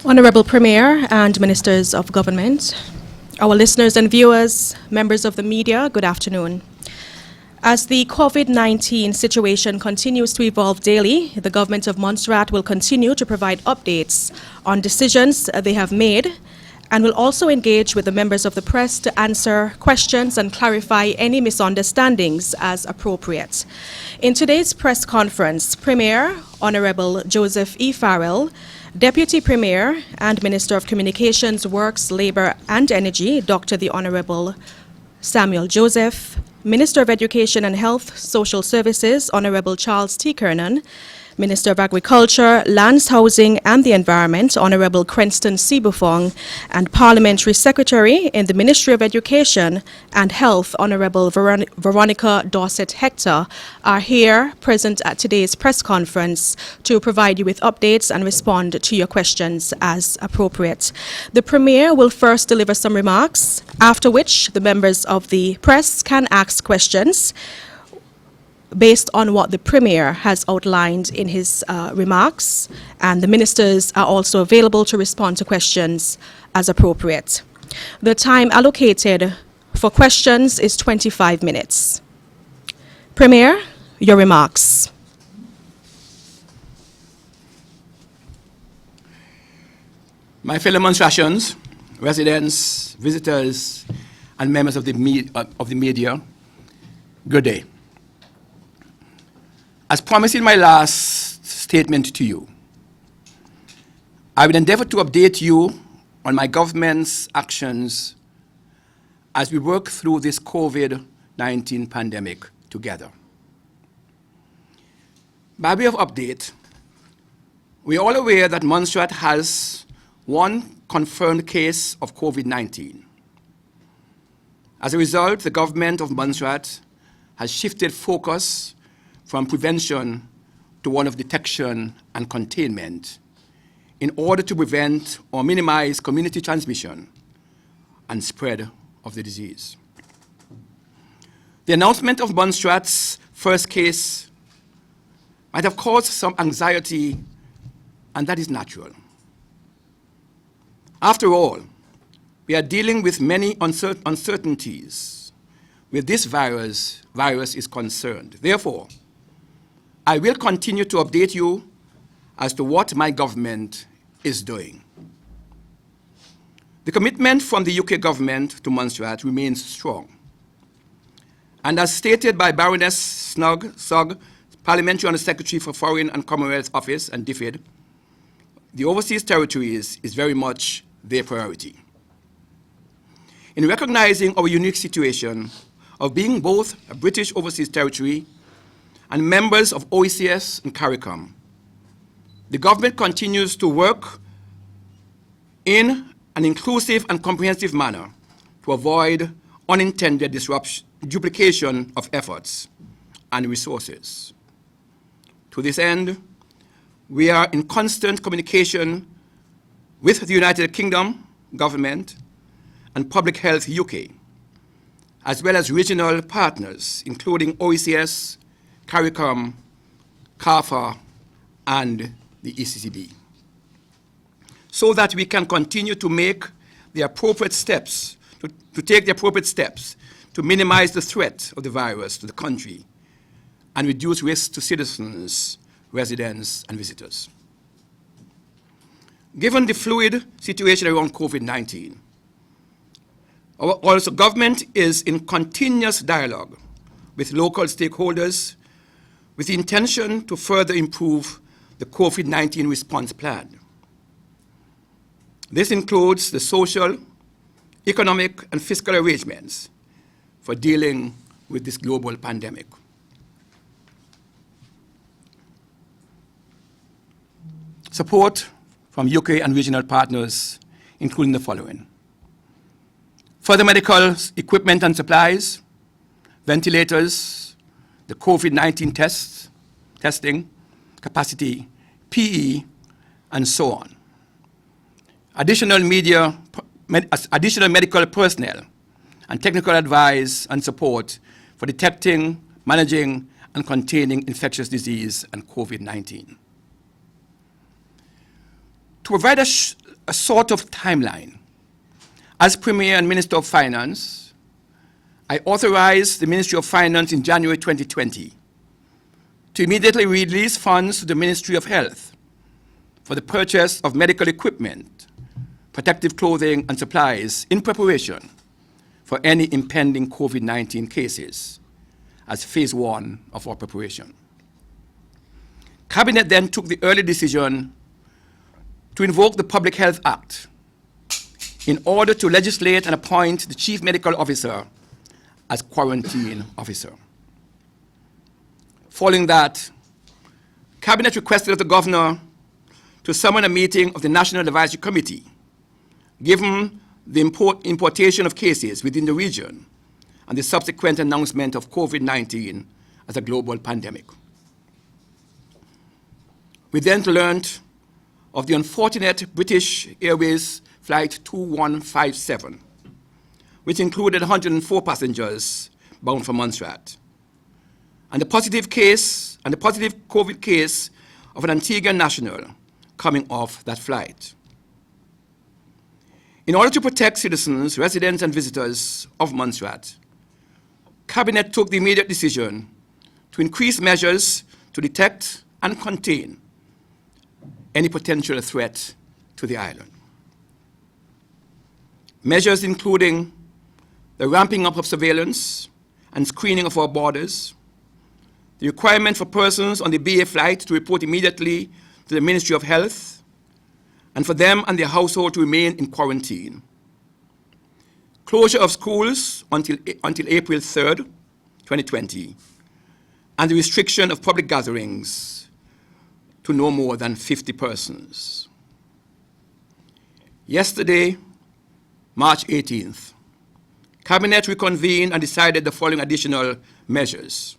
Honorable Premier and Ministers of Government, our listeners and viewers, members of the media, good afternoon. As the COVID-19 situation continues to evolve daily, the government of Montserrat will continue to provide updates on decisions they have made and will also engage with the members of the press to answer questions and clarify any misunderstandings as appropriate. In today's press conference, Premier Honorable Joseph E. Farrell, Deputy Premier and Minister of Communications, Works, Labour and Energy, Dr. the Honorable Samuel Joseph, Minister of Education and Health, Social Services, Honorable Charles T. Kernan, Minister of Agriculture, Lands, Housing and the Environment, Honorable Cranston C. Buffong, and Parliamentary Secretary in the Ministry of Education and Health, Honorable Veronica Dorset Hector, are here present at today's press conference to provide you with updates and respond to your questions as appropriate. The Premier will first deliver some remarks, after which the members of the press can ask questions based on what the Premier has outlined in his remarks, and the ministers are also available to respond to questions as appropriate. The time allocated for questions is 25 minutes. Premier, your remarks. My fellow Montserratians, residents, visitors, and members of the media, good day. As promised in my last statement to you, I will endeavor to update you on my government's actions as we work through this COVID-19 pandemic together. By way of update, we are all aware that Montserrat has one confirmed case of COVID-19. As a result, the government of Montserrat has shifted focus from prevention to one of detection and containment in order to prevent or minimize community transmission and spread of the disease. The announcement of Montserrat's first case might have caused some anxiety, and that is natural. After all, we are dealing with many uncertainties where this virus is concerned. Therefore, I will continue to update you as to what my government is doing. The commitment from the UK government to Montserrat remains strong. And as stated by Baroness Sugg, Parliamentary Under Secretary for Foreign and Commonwealth Office and DFID, the overseas territories is very much their priority. In recognizing our unique situation of being both a British overseas territory and members of OECS and CARICOM, the government continues to work in an inclusive and comprehensive manner to avoid unintended duplication of efforts and resources. To this end, we are in constant communication with the United Kingdom government and Public Health UK, as well as regional partners, including OECS, CARICOM, CARFA, and the ECCB, so that we can continue to make the appropriate steps, to take the appropriate steps to minimize the threat of the virus to the country and reduce risks to citizens, residents, and visitors. Given the fluid situation around COVID-19, our government is in continuous dialogue with local stakeholders with the intention to further improve the COVID-19 response plan. This includes the social, economic, and fiscal arrangements for dealing with this global pandemic. Support from UK and regional partners, including the following: further medical equipment and supplies, ventilators, the COVID-19 testing capacity, PE, and so on. Additional medical personnel and technical advice and support for detecting, managing, and containing infectious disease and COVID-19. To provide a sort of timeline. As Premier and Minister of Finance, I authorized the Ministry of Finance in January 2020 to immediately release funds to the Ministry of Health for the purchase of medical equipment, protective clothing, and supplies in preparation for any impending COVID-19 cases as phase one of our preparation. Cabinet then took the early decision to invoke the Public Health Act in order to legislate and appoint the Chief Medical Officer as quarantine officer. Following that, Cabinet requested of the Governor to summon a meeting of the National Advisory Committee, given the importation of cases within the region and the subsequent announcement of COVID-19 as a global pandemic. We then learned of the unfortunate British Airways Flight 2157, which included 104 passengers bound for Montserrat, and the positive COVID case of an Antiguan national coming off that flight. In order to protect citizens, residents, and visitors of Montserrat, Cabinet took the immediate decision to increase measures to detect and contain any potential threat to the island. Measures including the ramping up of surveillance and screening of our borders, the requirement for persons on the BA flight to report immediately to the Ministry of Health, and for them and their household to remain in quarantine. Closure of schools until April 3rd, 2020, and the restriction of public gatherings to no more than 50 persons. Yesterday, March 18th, Cabinet reconvened and decided the following additional measures.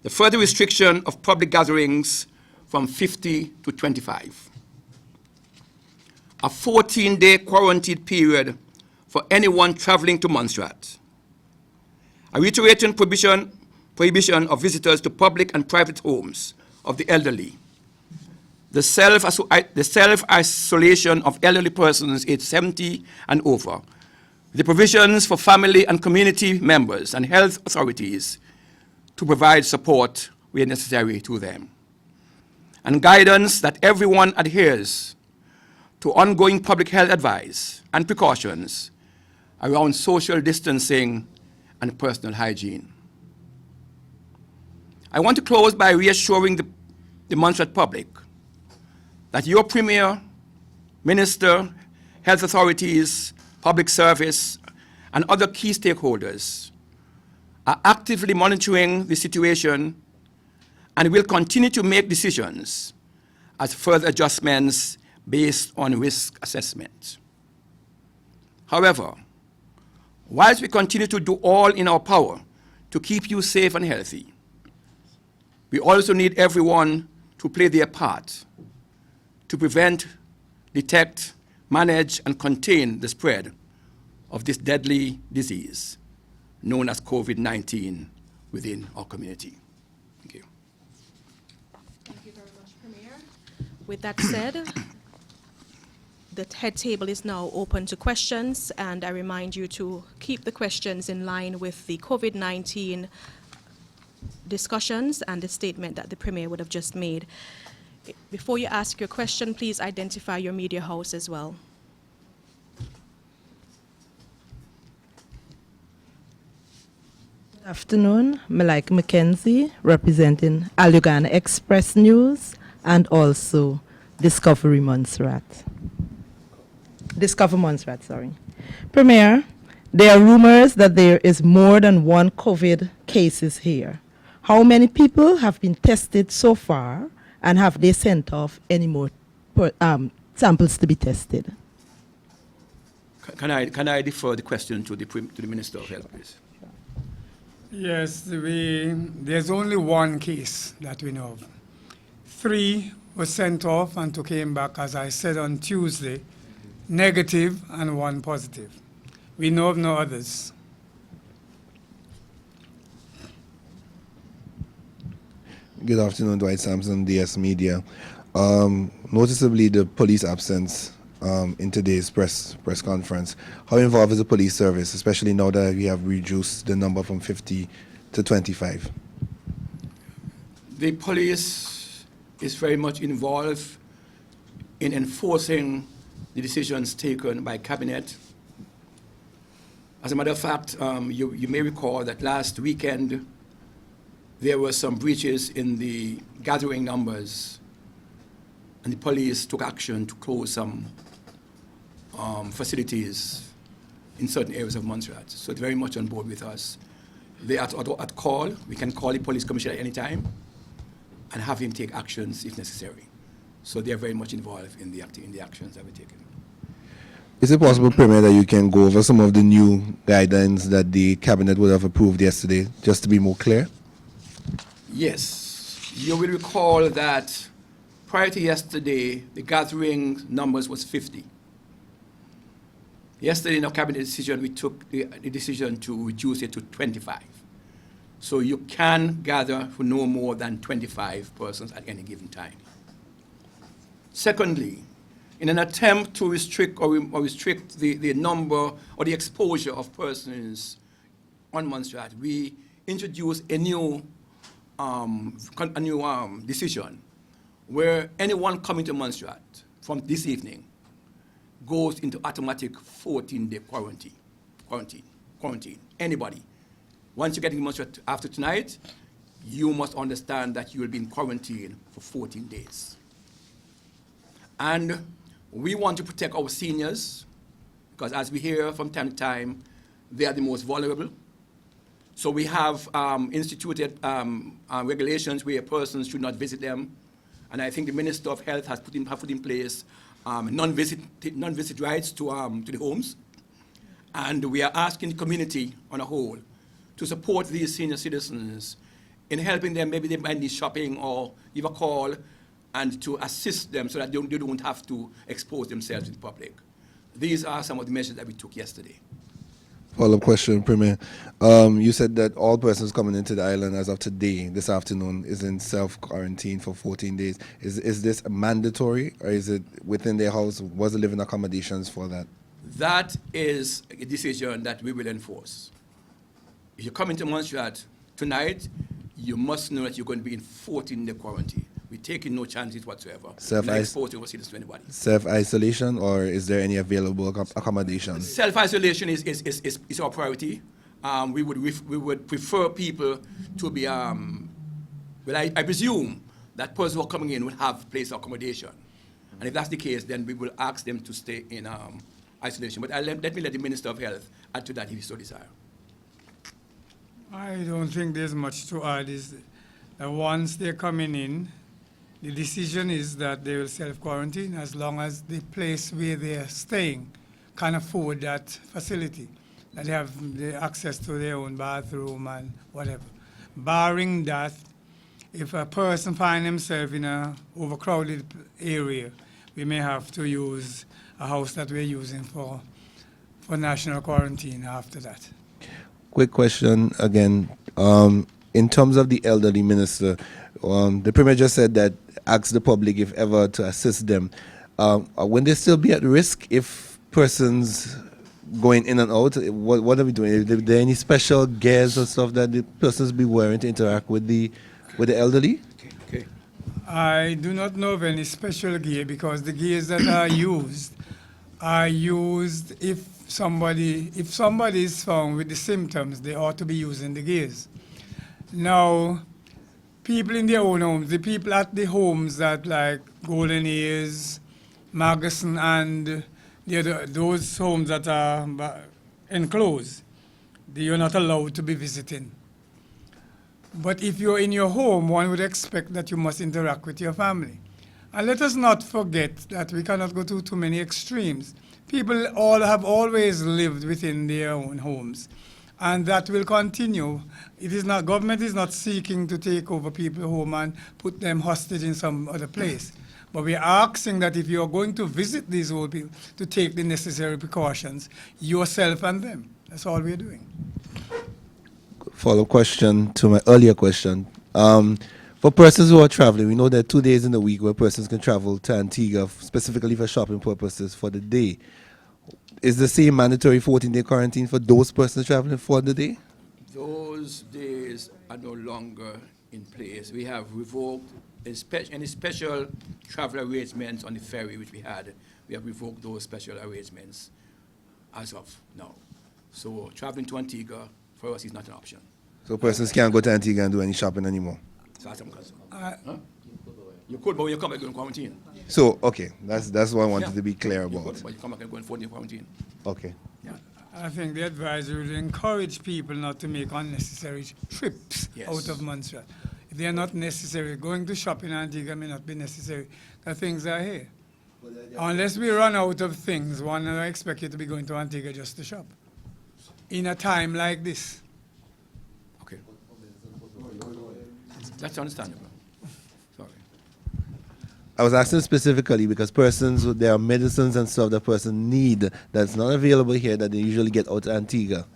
The further restriction of public gatherings from 50 to 25. A 14-day quarantine period for anyone traveling to Montserrat. A reiterating prohibition of visitors to public and private homes of the elderly. The self-isolation of elderly persons aged 70 and over. The provisions for family and community members and health authorities to provide support where necessary to them. And guidance that everyone adheres to ongoing public health advice and precautions around social distancing and personal hygiene. I want to close by reassuring the Montserrat public that your Premier, Minister, health authorities, public service, and other key stakeholders are actively monitoring the situation and will continue to make decisions as further adjustments based on risk assessment. However, whilst we continue to do all in our power to keep you safe and healthy, we also need everyone to play their part to prevent, detect, manage, and contain the spread of this deadly disease known as COVID-19 within our community. Thank you. Thank you very much, Premier. With that said, the head table is now open to questions, and I remind you to keep the questions in line with the COVID-19 discussions and the statement that the Premier would have just made. Before you ask your question, please identify your media house as well. Good afternoon, Malika Mackenzie, representing Al-Uganda Express News and also Discover Montserrat, sorry. Premier, there are rumors that there is more than one COVID cases here. How many people have been tested so far, and have they sent off any more samples to be tested? Can I defer the question to the Minister of Health, please? Yes, there's only one case that we know of. 3 were sent off and 2 came back, as I said on Tuesday, negative and 1 positive. We know of no others. Good afternoon, Dwight Sampson, DS Media. Noticeably, the police absence in today's press conference. How involved is the police service, especially now that we have reduced the number from 50 to 25? The police is very much involved in enforcing the decisions taken by Cabinet. As a matter of fact, you may recall that last weekend there were some breaches in the gathering numbers, and the police took action to close some facilities in certain areas of Montserrat. So they're very much on board with us. They are at call. We can call the police commissioner at any time and have him take actions if necessary. So they're very much involved in the actions that we're taking. Is it possible, Premier, that you can go over some of the new guidelines that the Cabinet would have approved yesterday, just to be more clear? Yes. You will recall that prior to yesterday, the gathering numbers was 50. Yesterday in our Cabinet decision, we took the decision to reduce it to 25. So you can gather for no more than 25 persons at any given time. Secondly, in an attempt to restrict the number or the exposure of persons on Montserrat, we introduced a new decision where anyone coming to Montserrat from this evening goes into automatic 14-day quarantine. Anybody. Once you get in Montserrat after tonight, you must understand that you will be in quarantine for 14 days. And we want to protect our seniors, because as we hear from time to time, they are the most vulnerable. So we have instituted regulations where persons should not visit them. And I think the Minister of Health has put in place non-visit rights to the homes. And we are asking the community on a whole to support these senior citizens in helping them. Maybe they might need shopping or give a call, and to assist them so that they don't have to expose themselves to the public. These are some of the measures that we took yesterday. Follow-up question, Premier. You said that all persons coming into the island as of today, this afternoon, is in self-quarantine for 14 days. Is this mandatory, or is it within their house? Was the living accommodations for that? That is a decision that we will enforce. If you come into Montserrat tonight, you must know that you're going to be in 14-day quarantine. We're taking no chances whatsoever. We're not exposing our citizens to anybody. Self-isolation, or is there any available accommodation? Self-isolation is our priority. We would prefer people to be, well, I presume that persons who are coming in will have place of accommodation. And if that's the case, then we will ask them to stay in isolation. But let me let the Minister of Health add to that if he so desire. I don't think there's much to add. Is that once they're coming in, the decision is that they will self-quarantine as long as the place where they're staying can afford that facility, that they have the access to their own bathroom and whatever. Barring that, if a person finds himself in an overcrowded area, we may have to use a house that we're using for national quarantine after that. Quick question again. In terms of the elderly, Minister, the Premier just said that ask the public if ever to assist them. When they still be at risk if persons going in and out? What are we doing? Are there any special gears or stuff that the persons be wearing to interact with the elderly? Okay. I do not know of any special gear, because the gears that are used if somebody is found with the symptoms, they ought to be using the gears. Now, people in their own homes, the people at the homes that like Golden Ears, Magasin, and those homes that are enclosed, you're not allowed to be visiting. But if you're in your home, one would expect that you must interact with your family. And let us not forget that we cannot go to too many extremes. People all have always lived within their own homes, and that will continue. It is not, government is not seeking to take over people's home and put them hostage in some other place. But we are asking that if you are going to visit these old people, to take the necessary precautions, yourself and them. That's all we're doing. Follow-up question to my earlier question. For persons who are traveling, we know there are 2 days in the week where persons can travel to Antigua specifically for shopping purposes for the day. Is the same mandatory 14-day quarantine for those persons traveling for the day? Those days are no longer in place. We have revoked any special travel arrangements on the ferry which we had. We have revoked those special arrangements as of now. So traveling to Antigua for us is not an option. So persons can't go to Antigua and do any shopping anymore. So that's I'm concerned. You could, but when you come back, you go in quarantine. So, okay, that's what I wanted to be clear You about. could, but you come back and go in 14-day quarantine. Okay. Yeah. I think the advisory will encourage people not to make unnecessary trips Yes. out of Montserrat. If they are not necessary, going to shop in Antigua may not be necessary, because things are here. Unless we run out of things, one will expect you to be going to Antigua just to shop in a time like this. Okay. That's understandable. Sorry. I was asking specifically because there are medicines and stuff that person need that's not available here that they usually get out of Antigua.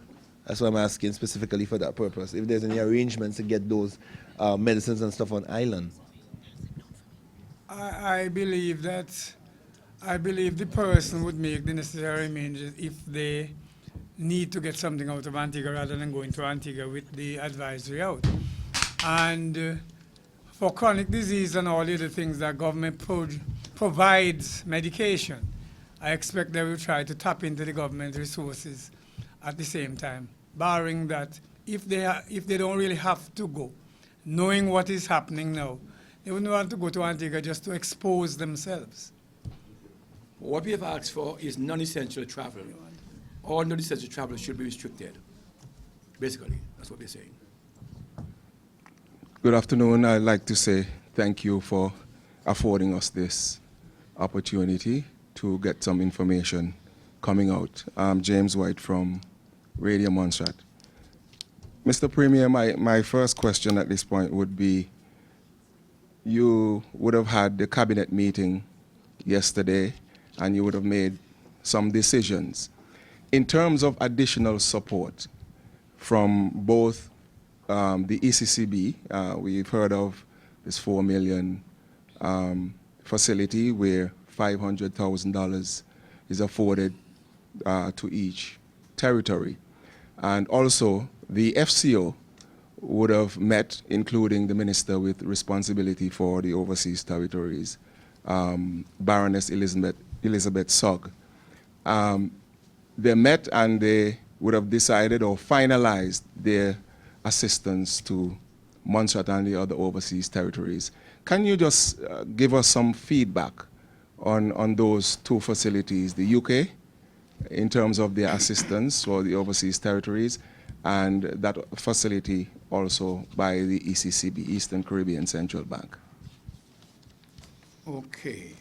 That's why I'm asking specifically for that purpose. If there's any arrangements to get those medicines and stuff on island. I believe the person would make the necessary arrangements if they need to get something out of Antigua rather than going to Antigua with the advisory out. And for chronic disease and all the other things that government provides medication, I expect they will try to tap into the government resources at the same time, barring that if they don't really have to go, knowing what is happening now, they wouldn't want to go to Antigua just to expose themselves. What we have asked for is non-essential travel. All non-essential travel should be restricted. Basically, that's what we're saying. Good afternoon. I'd like to say thank you for affording us this opportunity to get some information coming out. I'm James White from Radio Montserrat. Mr. Premier, my first question at this point would be, you would have had the cabinet meeting yesterday and you would have made some decisions. In terms of additional support from both the ECCB, we've heard of this $4 million facility where $500,000 is afforded to each territory. And also the FCO would have met, including the minister with responsibility for the overseas territories, Baroness Elizabeth Sugg. They met and they would have decided or finalized their assistance to Montserrat and the other overseas territories. Can you just give us some feedback on those two facilities, the UK, in terms of their assistance for the overseas territories, and that facility also by the ECCB, Eastern Caribbean Central Bank? Okay.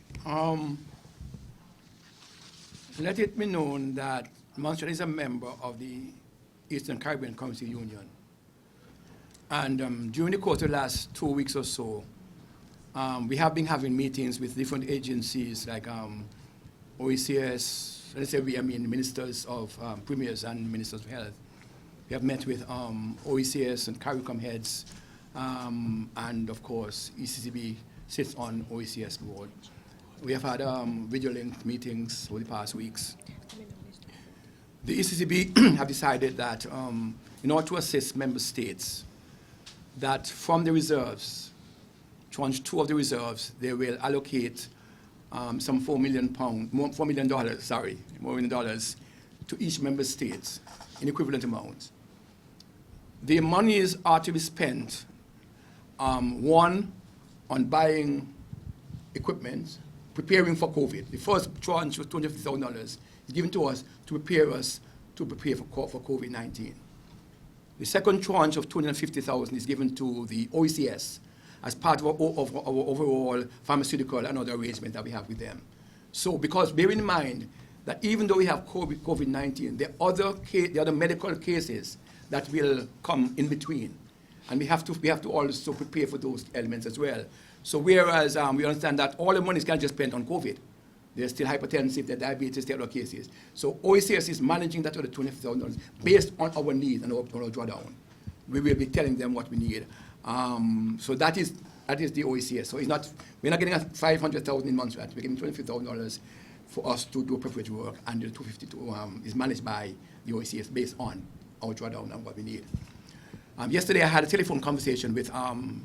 Let it be known that Montserrat is a member of the Eastern Caribbean Community Union. And during the course of the last 2 weeks or so, we have been having meetings with different agencies like OECS, let's say I mean ministers of premiers and ministers of health. We have met with OECS and CARICOM heads, and of course, ECCB sits on OECS board. We have had video linked meetings over the past weeks. The ECCB have decided that in order to assist member states, that from the reserves, tranche 2 of the reserves, they will allocate some $4 million, to each member state in equivalent amounts. The monies are to be spent, one, on buying equipment, preparing for COVID. The first tranche was $250,000 is given to us to prepare for COVID-19. The second tranche of $250,000 is given to the OECS as part of our overall pharmaceutical and other arrangement that we have with them. So, because bear in mind that even though we have COVID-19, there are other medical cases that will come in between, and we have to also prepare for those elements as well. So, whereas we understand that all the money is not just spent on COVID, there's still hypertensive, there's diabetes, there are other cases. So OECS is managing that other $20,000 based on our needs and our drawdown. We will be telling them what we need. So that is That is the OECS. So it's not, we're not getting $500,000 in Montserrat. We're getting $25,000 for us to do preparatory work, and the 252 is managed by the OECS based on our drawdown and what we need. Yesterday, I had a telephone conversation with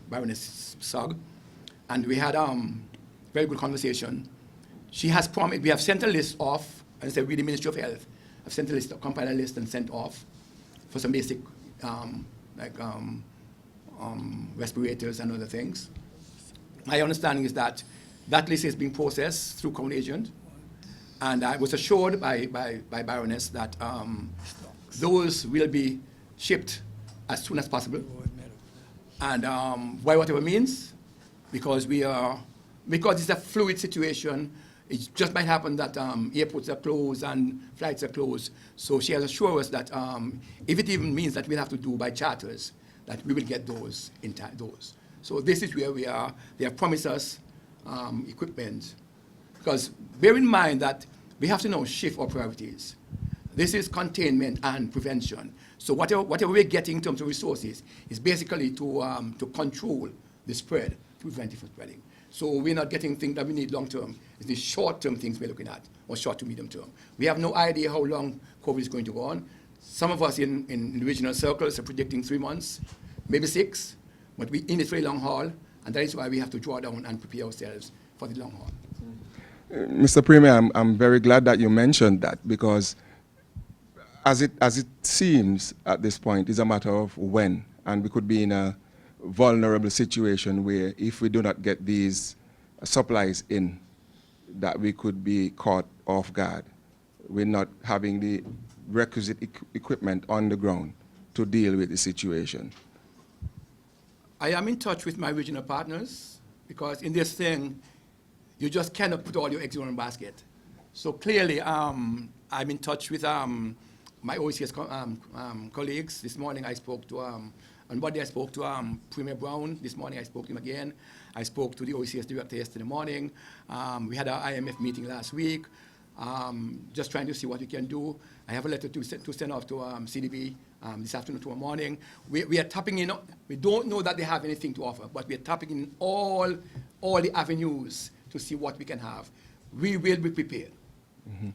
Baroness Sugg, and we had very good conversation. She has promised, we have sent a list off, and said, with the Ministry of Health, I've sent a list, compiled a list and sent off for some basic, respirators and other things. My understanding is that that list is being processed through Crown Agent, and I was assured by Baroness that those will be shipped as soon as possible. And by whatever means, because it's a fluid situation, it just might happen that airports are closed and flights are closed. So she has assured us that if it even means that we'll have to do by charters, that we will get those in time. So this is where we are. They have promised us equipment. Because bear in mind that we have to now shift our priorities. This is containment and prevention. So whatever we're getting in terms of resources is basically to control the spread, to prevent it from spreading. So we're not getting things that we need long term. It's the short term things we're looking at, or short to medium term. We have no idea how long COVID is going to go on. Some of us in the regional circles are predicting 3 months, maybe 6, but we're in it for a long haul, and that is why we have to draw down and prepare ourselves for the long haul. Mr. Premier, I'm very glad that you mentioned that, because as it seems at this point, it's a matter of when, and we could be in a vulnerable situation where if we do not get these supplies in, that we could be caught off guard. We're not having the requisite equipment on the ground to deal with the situation. I am in touch with my regional partners, because in this thing, you just cannot put all your eggs in one basket. So clearly, I'm in touch with my OECS colleagues. This morning I spoke to, on Monday I spoke to Premier Brown. This morning I spoke to him again. I spoke to the OECS director yesterday morning. We had our IMF meeting last week, just trying to see what we can do. I have a letter to send off to CDB this afternoon, tomorrow morning. We are tapping in. We don't know that they have anything to offer, but we are tapping in all the avenues to see what we can have. We will be prepared. Mm-hmm.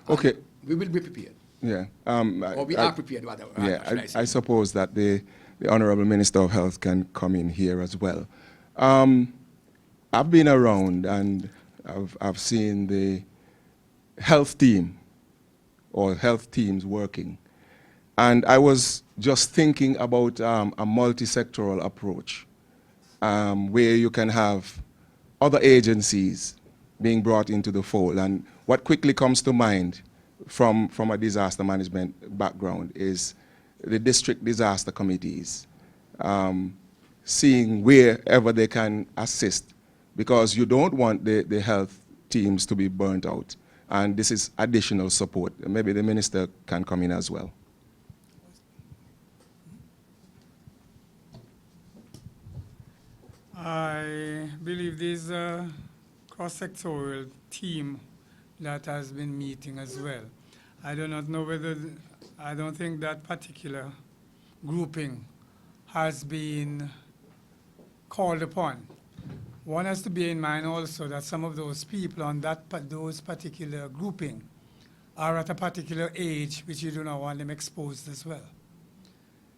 Okay. We will be prepared. Yeah. Or we are prepared, rather. Yeah, I suppose that the Honorable Minister of Health can come in here as well. I've been around and I've seen the health team or health teams working. And I was just thinking about a multi-sectoral approach where you can have other agencies being brought into the fold. And what quickly comes to mind from a disaster management background is the district disaster committees, seeing wherever they can assist, because you don't want the health teams to be burnt out. And this is additional support. Maybe the minister can come in as well. I believe there's a cross-sectoral team that has been meeting as well. I do not know whether, I don't think that particular grouping has been called upon. One has to bear in mind also that some of those people on those particular grouping are at a particular age which you do not want them exposed as well.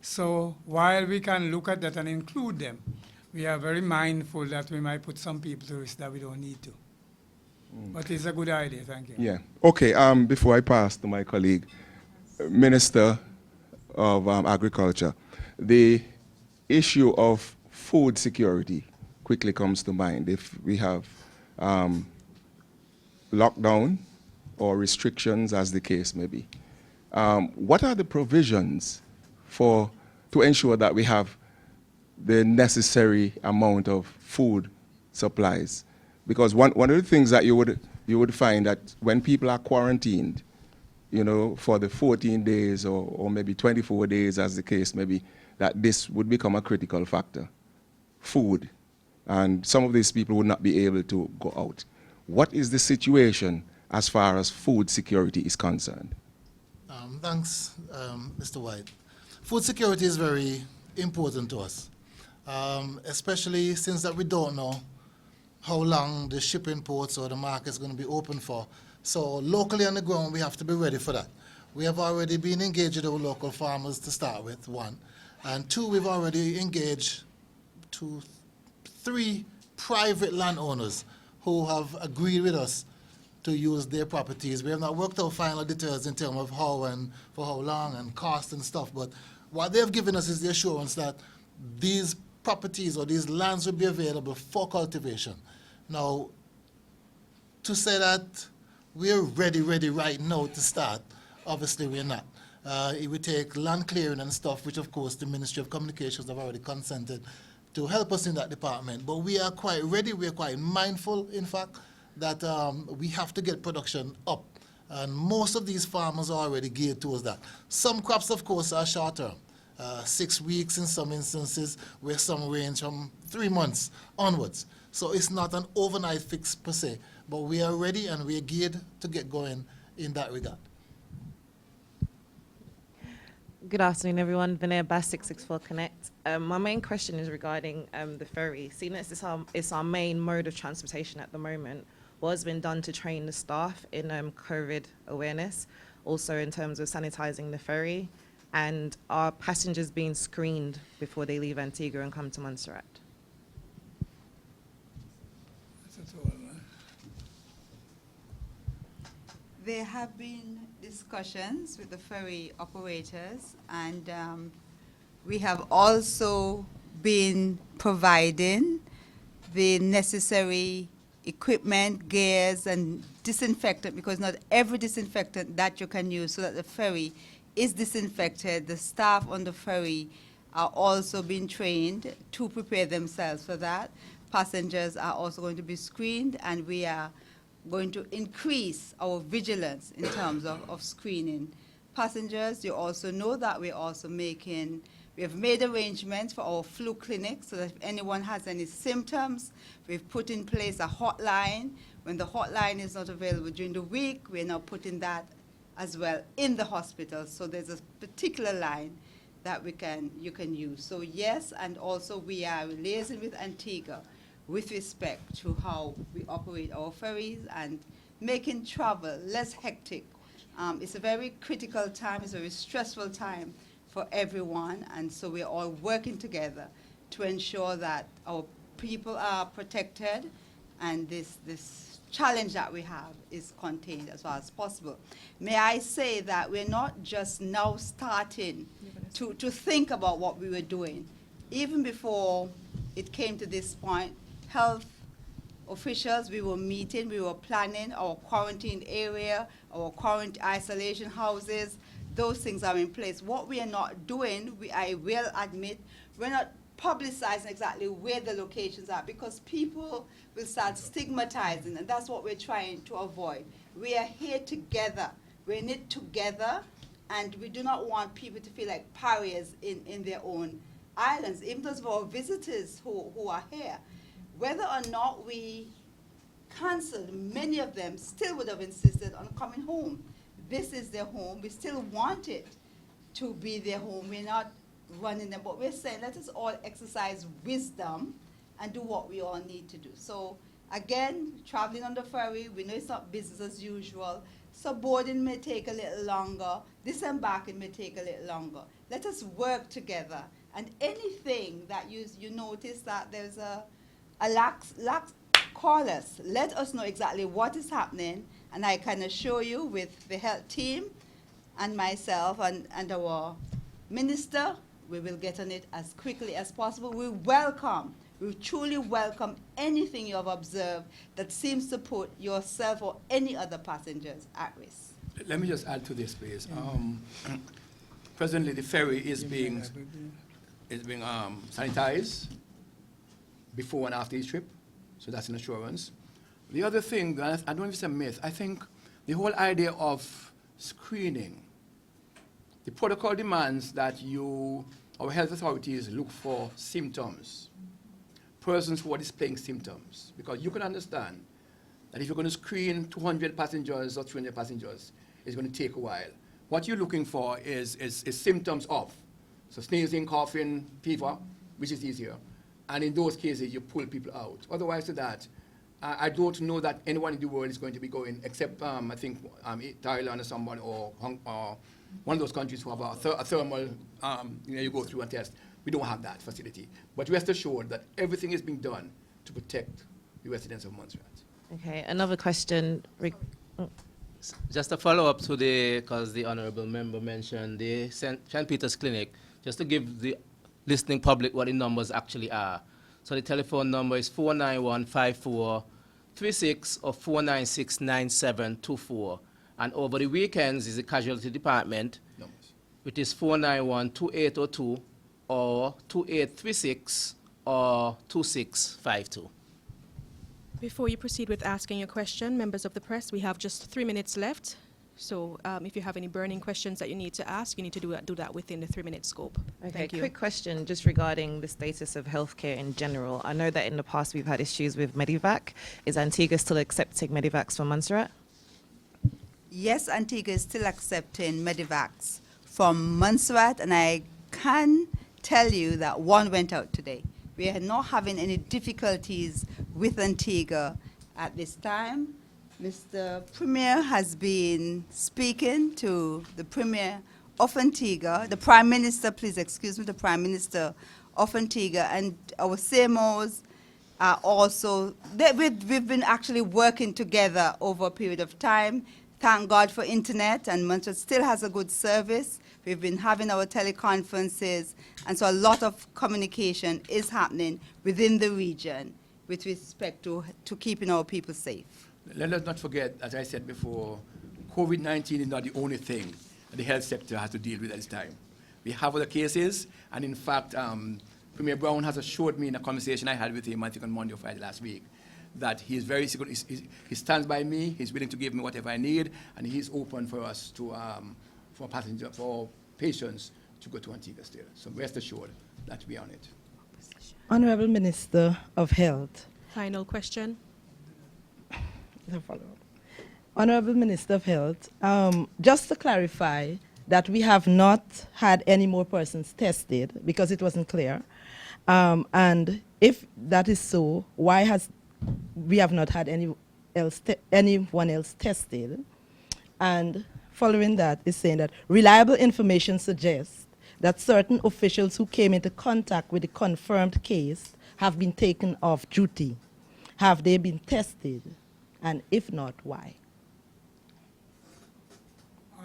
So while we can look at that and include them, we are very mindful that we might put some people to risk that we don't need to. But it's a good idea, thank you. Yeah. Okay, before I pass to my colleague, Minister of Agriculture, the issue of food security quickly comes to mind. If we have lockdown or restrictions, as the case may be, what are the provisions to ensure that we have the necessary amount of food supplies? Because one of the things that you would find that when people are quarantined, you know, for the 14 days or maybe 24 days, as the case may be, that this would become a critical factor, food. And some of these people would not be able to go out. What is the situation as far as food security is concerned? Thanks, Mr. White. Food security is very important to us. especially since that we don't know how long the shipping ports or the market is going to be open for. So locally on the ground, we have to be ready for that. We have already been engaged with our local farmers to start with, one. And two, we've already engaged 3 private landowners who have agreed with us to use their properties. We have not worked out final details in terms of how and for how long and cost and stuff, but what they've given us is the assurance that these properties or these lands will be available for cultivation. Now, to say that we're ready right now to start, obviously we're not. It would take land clearing and stuff, which of course the Ministry of Communications have already consented to help us in that department. But we are quite ready, we are quite mindful, in fact, that we have to get production up. And most of these farmers are already geared towards that. Some crops, of course, are short term. 6 weeks in some instances, where some range from 3 months onwards. So it's not an overnight fix per se, but we are ready and we are geared to get going in that regard. Good afternoon, everyone. Vinaya Bass, 664 Connect. My main question is regarding the ferry. Seeing as it's our main mode of transportation at the moment, what has been done to train the staff in COVID awareness, also in terms of sanitizing the ferry, and are passengers being screened before they leave Antigua and come to Montserrat? That's all, There have been discussions with the ferry operators, and we have also been providing the necessary equipment, gears, and disinfectant, because not every disinfectant that you can use, so that the ferry is disinfected. The staff on the ferry are also being trained to prepare themselves for that. Passengers are also going to be screened, and we are going to increase our vigilance in terms of screening passengers. You also know that we have made arrangements for our flu clinic, so that if anyone has any symptoms, we've put in place a hotline. When the hotline is not available during the week, we're now putting that as well in the hospital. So there's a particular line that you can use. So yes, and also we are liaising with Antigua with respect to how we operate our ferries and making travel less hectic. It's a very critical time, it's a very stressful time for everyone, and so we're all working together to ensure that our people are protected and this challenge that we have is contained as far as possible. May I say that we're not just now starting to think about what we were doing. Even before it came to this point, health officials, we were meeting, we were planning our quarantine area, our quarantine isolation houses. Those things are in place. What we are not doing, I will admit, we're not publicizing exactly where the locations are, because people will start stigmatizing, and that's what we're trying to avoid. We are here together. We're in it together, and we do not want people to feel like pariahs in their own islands, even those of our visitors who are here. Whether or not we canceled, many of them still would have insisted on coming home. This is their home. We still want it to be their home. We're not running them, but we're saying let us all exercise wisdom and do what we all need to do. So again, traveling on the ferry, we know it's not business as usual. So boarding may take a little longer. Disembarking may take a little longer. Let us work together. And anything that you notice that there's a lax, call us. Let us know exactly what is happening, and I can assure you with the health team and myself and our minister, we will get on it as quickly as possible. We truly welcome anything you have observed that seems to put yourself or any other passengers at risk. Let me just add to this, please. Presently, the ferry is being sanitized before and after each trip, so that's an assurance. The other thing, I don't know if it's a myth, I think the whole idea of screening, the protocol demands that our health authorities look for symptoms, persons who are displaying symptoms, because you can understand that if you're going to screen 200 passengers or 300 passengers, it's going to take a while. What you're looking for is symptoms of, so sneezing, coughing, fever, which is easier, And in those cases, you pull people out. Otherwise to that, I don't know that anyone in the world is going to be going, except I think Thailand or someone, or one of those countries who have a thermal, you go through and test. We don't have that facility. But rest assured that everything is being done to protect the residents of Montserrat. Okay, another question. Just a follow-up to because the honourable member mentioned the St. Peter's Clinic, just to give the listening public what the numbers actually are. So the telephone number is 491-5436 or 496-9724. And over the weekends is the casualty department, which is 491-2802 or 2836 or 2652. Before you proceed with asking your question, members of the press, we have just 3 minutes left. So if you have any burning questions that you need to ask, you need to do that within the 3-minute scope. Okay, Thank you. quick question just regarding the status of healthcare in general. I know that in the past we've had issues with Medivac. Is Antigua still accepting Medivacs from Montserrat? Yes, Antigua is still accepting Medivacs from Montserrat, and I can tell you that one went out today. We are not having any difficulties with Antigua at this time. Mr. Premier has been speaking to the Premier of Antigua, the Prime Minister, please excuse me, the Prime Minister of Antigua, and our CMOs are also, we've been actually working together over a period of time. Thank God for internet, and Montserrat still has a good service. We've been having our teleconferences, and so a lot of communication is happening within the region with respect to keeping our people safe. Let us not forget, as I said before, COVID-19 is not the only thing that the health sector has to deal with at this time. We have other cases, and in fact, Premier Brown has assured me in a conversation I had with him, I think on Monday or Friday last week, that he is very secure. He stands by me, he's willing to give me whatever I need, and he's open for us to, for patients to go to Antigua still. So rest assured that we are on it. Honorable Minister of Health. Final question. Follow-up. Honorable Minister of Health, just to clarify that we have not had any more persons tested because it wasn't clear. And if that is so, why has we have not had anyone else tested? And following that is saying that reliable information suggests that certain officials who came into contact with the confirmed case have been taken off duty. Have they been tested? And if not, why?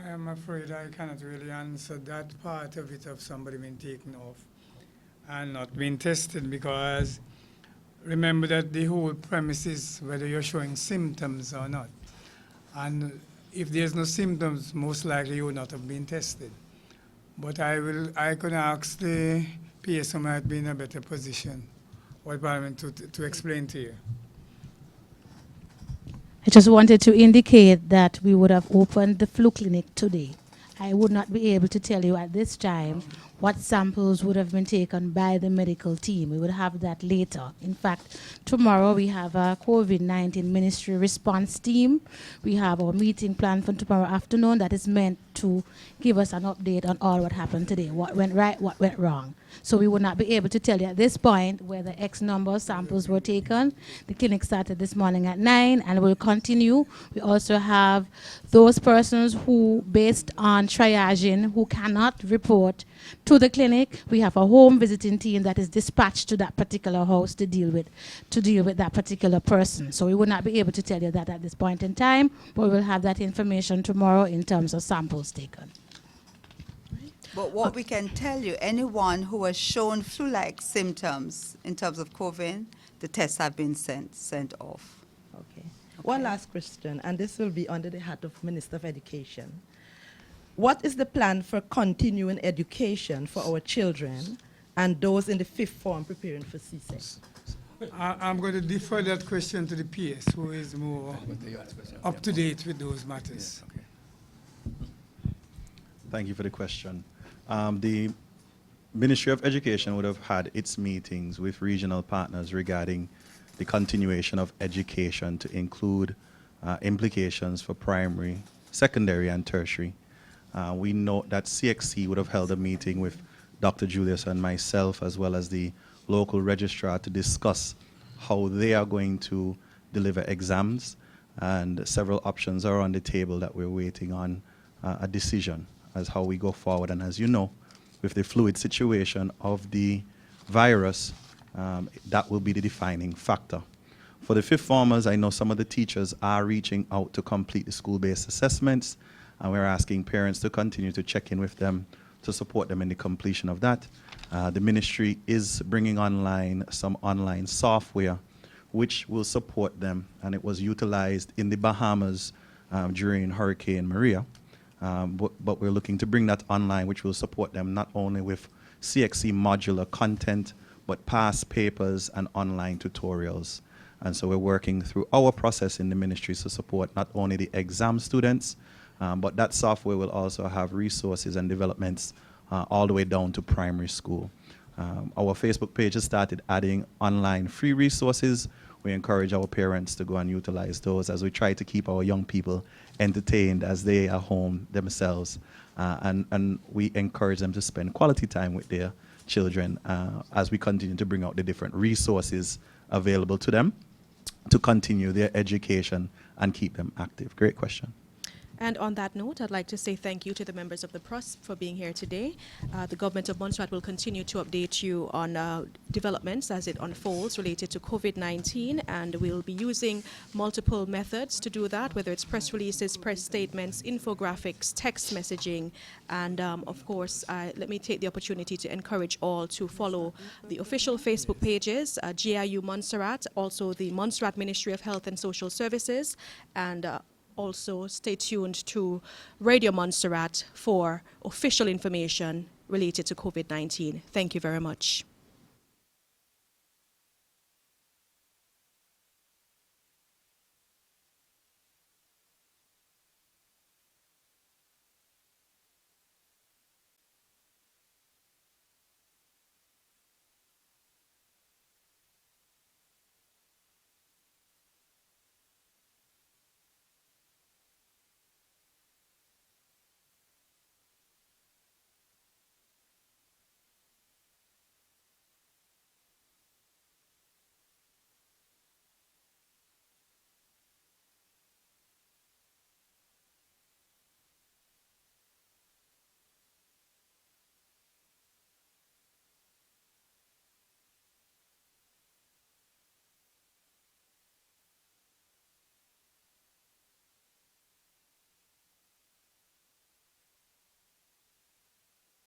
I am afraid I cannot really answer that part of it of somebody being taken off and not being tested, because remember that the whole premise is whether you're showing symptoms or not. And if there's no symptoms, most likely you will not have been tested. But I could ask the PS who might be in a better position or Parliament to explain to you. I just wanted to indicate that we would have opened the flu clinic today. I would not be able to tell you at this time what samples would have been taken by the medical team. We would have that later. In fact, tomorrow we have a COVID-19 ministry response team. We have our meeting planned for tomorrow afternoon that is meant to give us an update on all what happened today, what went right, what went wrong. So we would not be able to tell you at this point whether X number of samples were taken. The clinic started this morning at 9 and will continue. We also have those persons who, based on triaging, who cannot report to the clinic. We have a home visiting team that is dispatched to that particular house to deal with that particular person. So we will not be able to tell you that at this point in time, but we will have that information tomorrow in terms of samples taken. But what we can tell you, anyone who has shown flu-like symptoms in terms of COVID, the tests have been sent off. Okay. One last question, and this will be under the hat of Minister of Education. What is the plan for continuing education for our children and those in the 5th form preparing for CSEC? I'm going to defer that question to the PS, who is more up to date with those matters. Thank you for the question. The Ministry of Education would have had its meetings with regional partners regarding the continuation of education to include implications for primary, secondary, and tertiary. We know that CXC would have held a meeting with Dr. Julius and myself, as well as the local registrar to discuss how they are going to deliver exams, and several options are on the table that we're waiting on a decision as how we go forward. And as you know, with the fluid situation of the virus, that will be the defining factor. For the fifth formers, I know some of the teachers are reaching out to complete the school-based assessments, and we're asking parents to continue to check in with them to support them in the completion of that. The ministry is bringing online some online software which will support them, and it was utilized in the Bahamas during Hurricane Maria. But we're looking to bring that online, which will support them not only with CXC modular content, but past papers and online tutorials. And so we're working through our process in the ministry to support not only the exam students, but that software will also have resources and developments all the way down to primary school. Our Facebook page has started adding online free resources. We encourage our parents to go and utilize those as we try to keep our young people entertained as they are home themselves. And we encourage them to spend quality time with their children as we continue to bring out the different resources available to them to continue their education and keep them active. Great question. And on that note, I'd like to say thank you to the members of the press for being here today. The government of Montserrat will continue to update you on developments as it unfolds related to COVID-19, and we'll be using multiple methods to do that, whether it's press releases, press statements, infographics, text messaging, and of course, let me take the opportunity to encourage all to follow the official Facebook pages, GIU Montserrat, also the Montserrat Ministry of Health and Social Services, and also stay tuned to Radio Montserrat for official information related to COVID-19. Thank you very much.